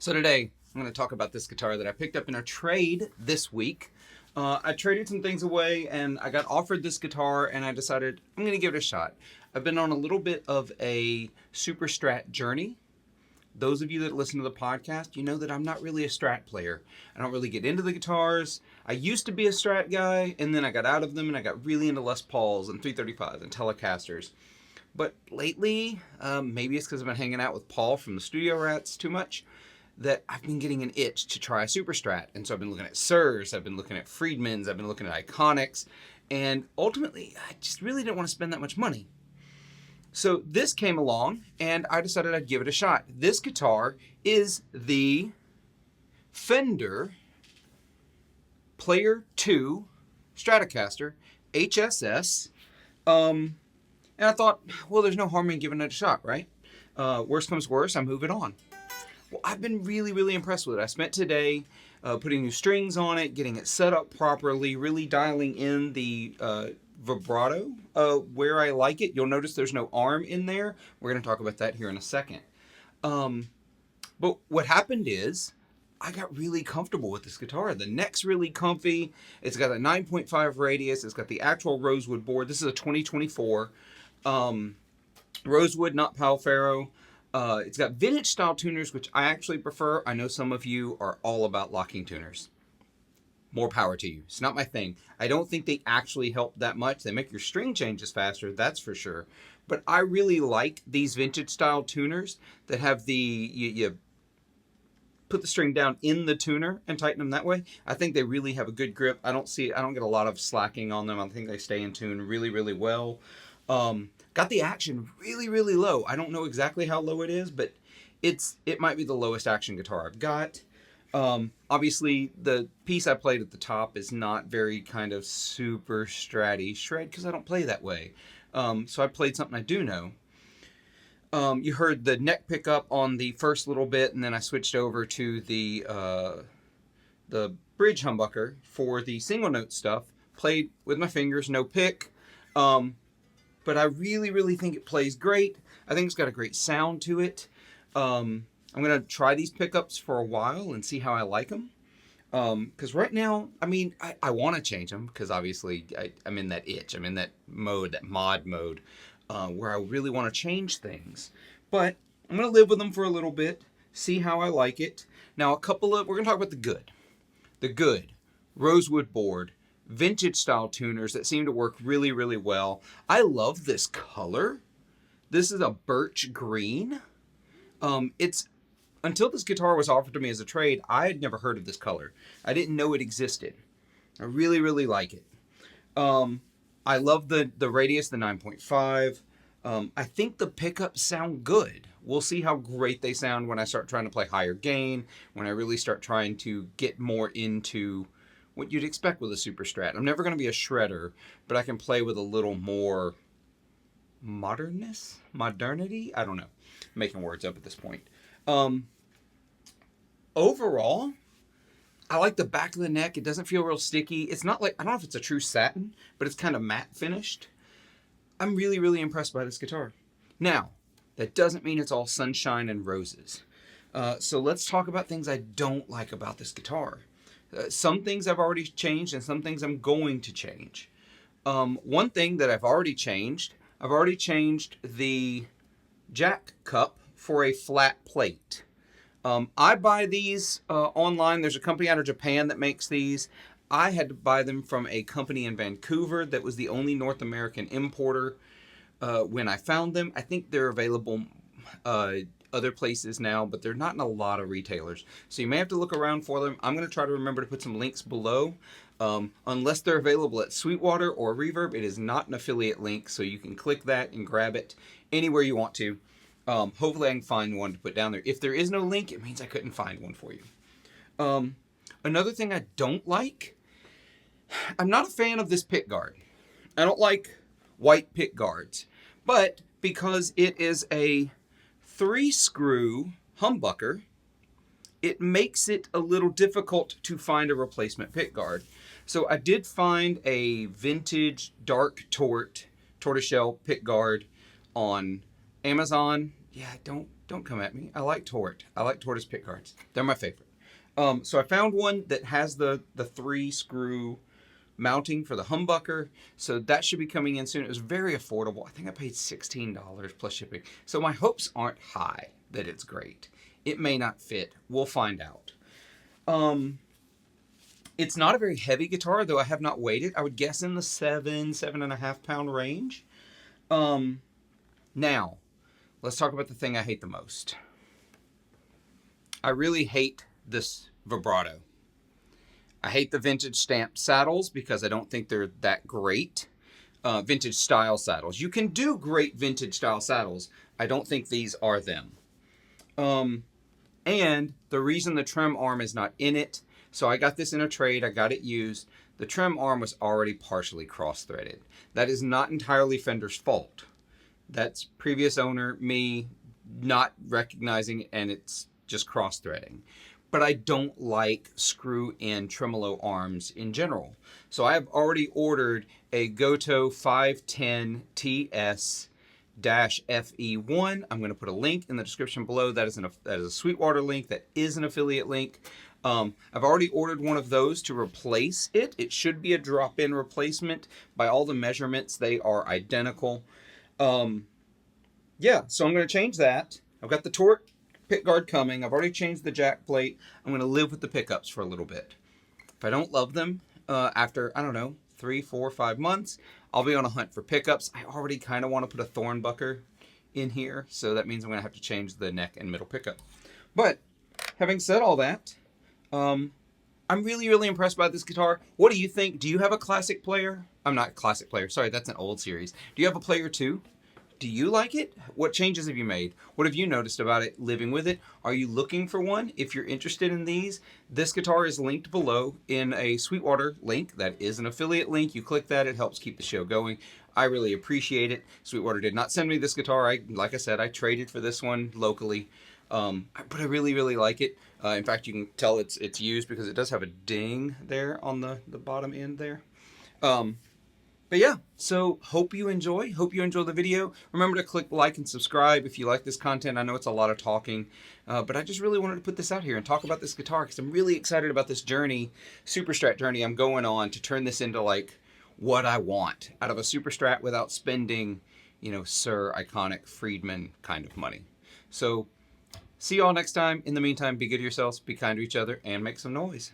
So today I'm going to talk about this guitar that I picked up in a trade this week. I traded some things away and I got offered this guitar and I decided I'm going to give it a shot. I've been on a little bit of a Super Strat journey. Those of you that listen to the podcast, you know that I'm not really a Strat player. I don't really get into the guitars. I used to be a Strat guy and then I got out of them and I got really into Les Pauls and 335s and Telecasters. But lately, maybe it's because I've been hanging out with Paul from the Studio Rats too much, that I've been getting an itch to try a Super Strat. And so I've been looking at Suhrs, I've been looking at Friedmans, I've been looking at Iconics, and ultimately I just really didn't want to spend that much money. So this came along and I decided I'd give it a shot. This guitar is the Fender Player II Stratocaster HSS. And I thought, well, there's no harm in giving it a shot, right? Worst comes worst, I move it on. Well, I've been really impressed with it. I spent today putting new strings on it, getting it set up properly, really dialing in the vibrato where I like it. You'll notice there's no arm in there. We're going to talk about that here in a second. But what happened is I got really comfortable with this guitar. The neck's really comfy. It's got a 9.5 radius. It's got the actual rosewood board. This is a 2024 rosewood, not Pal Ferro. It's got vintage style tuners, which I actually prefer. I know some of you are all about locking tuners. More power to you. It's not my thing. I don't think they actually help that much. They make your string changes faster, that's for sure. But I really like these vintage style tuners that have the, you put the string down in the tuner and tighten them that way. I think they really have a good grip. I don't get a lot of slacking on them. I think they stay in tune really well. Got the action really low. I don't know exactly how low it is, but it might be the lowest action guitar I've got. Obviously the piece I played at the top is not very kind of super stratty shred because I don't play that way. So I played something I do know. You heard the neck pickup on the first little bit, and then I switched over to the bridge humbucker for the single note stuff. Played with my fingers, no pick. But I really think it plays great. I think it's got a great sound to it. I'm going to try these pickups for a while and see how I like them. Because right now, I mean, I want to change them because obviously I'm in that itch. I'm in that mode, that mod mode, where I really want to change things. But I'm going to live with them for a little bit, see how I like it. Now, we're going to talk about the good. The good rosewood board. Vintage style tuners that seem to work really well. I love this color. This is a birch green. It's until this guitar was offered to me as a trade, I had never heard of this color. I didn't know it existed. I really like it. I love the radius, the 9.5. I think the pickups sound good. We'll see how great they sound when I start trying to play higher gain, when I really start trying to get more into what you'd expect with a Super Strat. I'm never going to be a shredder, but I can play with a little more modernity. I don't know. I'm making words up at this point. Overall, I like the back of the neck. It doesn't feel real sticky. It's not like, I don't know if it's a true satin, but it's kind of matte finished. I'm really impressed by this guitar. Now, that doesn't mean it's all sunshine and roses. So let's talk about things I don't like about this guitar. Some things I've already changed and some things I'm going to change. One thing that I've already changed the jack cup for a flat plate. I buy these online. There's a company out of Japan that makes these. I had to buy them from a company in Vancouver that was the only North American importer when I found them. I think they're available other places now, but they're not in a lot of retailers. So you may have to look around for them. I'm going to try to remember to put some links below. Unless they're available at Sweetwater or Reverb, it is not an affiliate link, so you can click that and grab it anywhere you want to. Hopefully I can find one to put down there. If there is no link, it means I couldn't find one for you. Another thing I don't like, I'm not a fan of this pick guard. I don't like white pick guards, but because it is a 3-screw humbucker, it makes it a little difficult to find a replacement pick guard. So I did find a vintage dark tortoiseshell pick guard on Amazon. Yeah, don't Don't come at me. I like Tort. I like Tortoise pickguards. They're my favorite. So I found one that has the 3-screw mounting for the humbucker, so that should be coming in soon. It was very affordable. I think I paid $16 plus shipping. So my hopes aren't high that it's great. It may not fit. We'll find out. It's not a very heavy guitar, though I have not weighed it. I would guess in the 7.5 pound range. Now, let's talk about the thing I hate the most. I really hate this vibrato. I hate the vintage stamp saddles because I don't think they're that great. Vintage style saddles. You can do great vintage style saddles. I don't think these are them. And the reason the trim arm is not in it, so I got this in a trade, I got it used. The trim arm was already partially cross-threaded. That is not entirely Fender's fault. That's previous owner, me, not recognizing, and it's just cross-threading. But I don't like screw-in tremolo arms in general. So I have already ordered a Goto 510 TS-FE1. I'm going to put a link in the description below. That is a Sweetwater link. That is an affiliate link. I've already ordered one of those to replace it. It should be a drop-in replacement. By all the measurements, they are identical. Yeah, so I'm going to change that. I've got the torque pickguard coming. I've already changed the jack plate. I'm going to live with the pickups for a little bit. If I don't love them after, I don't know, 3, 4, 5 months, I'll be on a hunt for pickups. I already kind of want to put a thornbucker in here, so that means I'm going to have to change the neck and middle pickup. But having said all that, I'm really, really impressed by this guitar. What do you think? Do you have a classic player? I'm not classic player. Sorry, that's an old series. Do you have a Player II? Do you like it? What changes have you made? What have you noticed about it living with it? Are you looking for one? If you're interested in these, this guitar is linked below in a Sweetwater link. That is an affiliate link. You click that, it helps keep the show going. I really appreciate it. Sweetwater did not send me this guitar. Like I said, I traded for this one locally. But I really, really like it. In fact, you can tell it's used because it does have a ding there on the bottom end there. But yeah, so hope you enjoy the video. Remember to click like and subscribe if you like this content. I know it's a lot of talking, but I just really wanted to put this out here and talk about this guitar because I'm really excited about this journey, Super Strat journey I'm going on to turn this into like what I want out of a Super Strat without spending, you know, Sir Iconic Friedman kind of money. So see y'all next time. In the meantime, be good to yourselves, be kind to each other, and make some noise.